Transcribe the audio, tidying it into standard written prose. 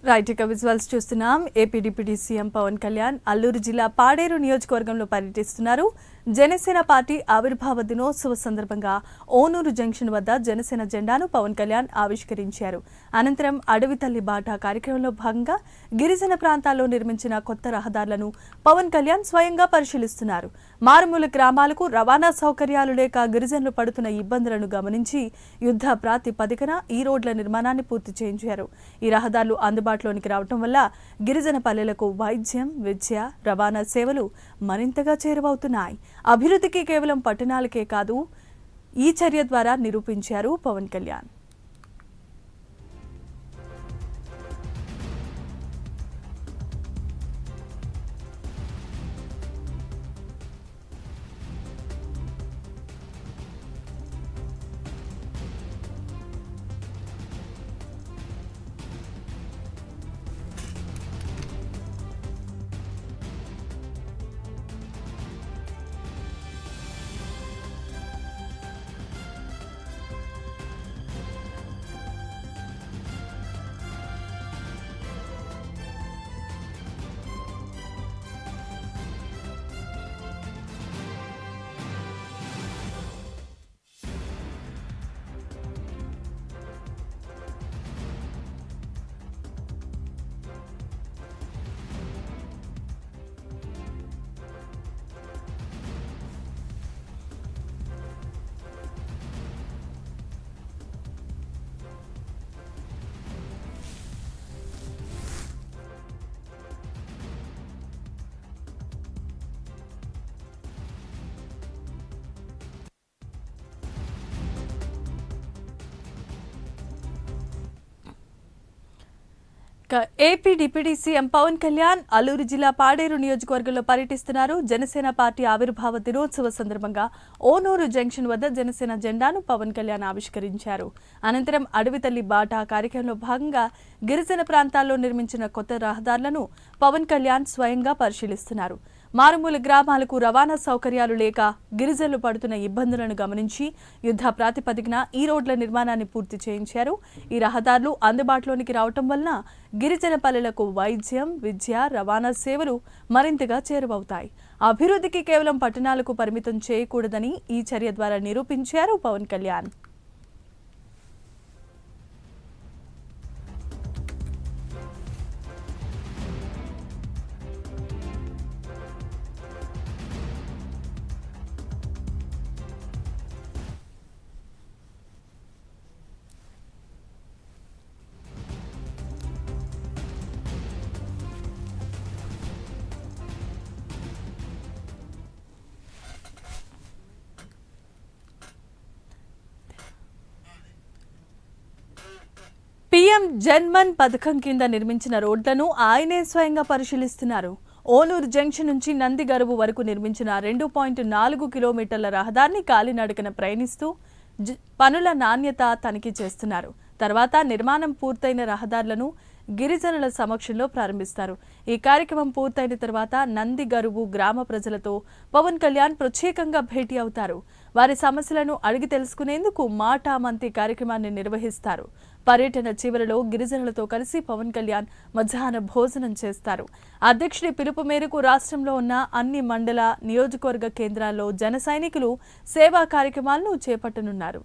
Right ఇక విజువల్స్ చూస్తున్నాం. AP deputy CM Pavan Kalyan Alluri జిల్లా పాడేరు నియోజకవర్గంలో పర్యటిస్తున్నారు. జనసేన పార్టీ ఆవిర్భావ దినోత్సవ సందర్భంగా ఓనూరు జంక్షన్ వద్ద జనసేన జెండాను పవన్ కళ్యాణ్ ఆవిష్కరించారు. అనంతరం అడవి తల్లి బాట కార్యక్రమంలో భాగంగా గిరిజన ప్రాంతాల్లో నిర్మించిన కొత్త రహదారులను పవన్ కళ్యాణ్ స్వయంగా పరిశీలిస్తున్నారు. మారుమూల గ్రామాలకు రవాణా సౌకర్యాలు లేక గిరిజనులు పడుతున్న ఇబ్బందులను గమనించి యుద్ధ ప్రాతిపదికన ఈ రోడ్ల నిర్మాణాన్ని పూర్తి చేయించారు. ఈ రహదారులు అందుబాటులోనికి రావడం వల్ల గిరిజన పల్లెలకు వైద్యం, విద్య, రవాణా సేవలు మరింతగా చేరువవుతున్నాయి. అభివృద్ధికి కేవలం పట్టణాలకే కాదు ఈ చర్య ద్వారా నిరూపించారు Pavan Kalyan. AP deputy CM Pavan Kalyan Alluri జిల్లా పాడేరు నియోజకవర్గంలో పర్యటిస్తున్నారు. జనసేన పార్టీ ఆవిర్భావ దినోత్సవ సందర్భంగా ఓనూరు జంక్షన్ వద్ద జనసేన జెండాను పవన్ కళ్యాణ్ ఆవిష్కరించారు. అనంతరం అడవి తల్లి బాట కార్యక్రమంలో భాగంగా గిరిజన ప్రాంతాల్లో నిర్మించిన కొత్త రహదారులను పవన్ కళ్యాణ్ స్వయంగా పరిశీలిస్తున్నారు. మారుమూల గ్రామాలకు రవాణా సౌకర్యాలు లేక గిరిజనులు పడుతున్న ఇబ్బందులను గమనించి యుద్ధ ప్రాతిపదికన ఈ రోడ్ల నిర్మాణాన్ని పూర్తి చేయించారు. ఈ రహదారులు అందుబాటులోనికి రావటం వలన గిరిజన పల్లెలకు వైద్యం, విద్య, రవాణా సేవలు మరింతగా చేరువవుతాయి. అభివృద్ధికి కేవలం పట్టణాలకు పరిమితం చేయకూడదని ఈ చర్య ద్వారా నిరూపించారు పవన్ కళ్యాణ్. పీఎం జన్మన్ పథకం కింద నిర్మించిన రోడ్లను ఆయనే స్వయంగా పరిశీలిస్తున్నారు. ఓనూరు జంక్షన్ నుంచి నందిగరువు వరకు నిర్మించిన 2.4 కిలోమీటర్ల రహదారిని కాలినడకన ప్రయాణిస్తూ పనుల నాణ్యత తనిఖీ చేస్తున్నారు. తర్వాత నిర్మాణం పూర్తయిన రహదారులను గిరిజనుల సమక్షంలో ప్రారంభిస్తారు. ఈ కార్యక్రమం పూర్తయిన తర్వాత నందిగరువు గ్రామ ప్రజలతో పవన్ కళ్యాణ్ ప్రత్యేకంగా భేటీ అవుతారు. వారి సమస్యలను అడిగి తెలుసుకునేందుకు మాటా మంతి కార్యక్రమాన్ని నిర్వహిస్తారు. పర్యటన చివరిలో గిరిజనులతో కలిసి పవన్ కళ్యాణ్ మధ్యాహ్న భోజనం చేస్తారు. అధ్యక్షుడి పిలుపు మేరకు రాష్ట్రంలో ఉన్న అన్ని మండల, నియోజకవర్గ కేంద్రాల్లో జన సైనికులు సేవా కార్యక్రమాలను చేపట్టనున్నారు.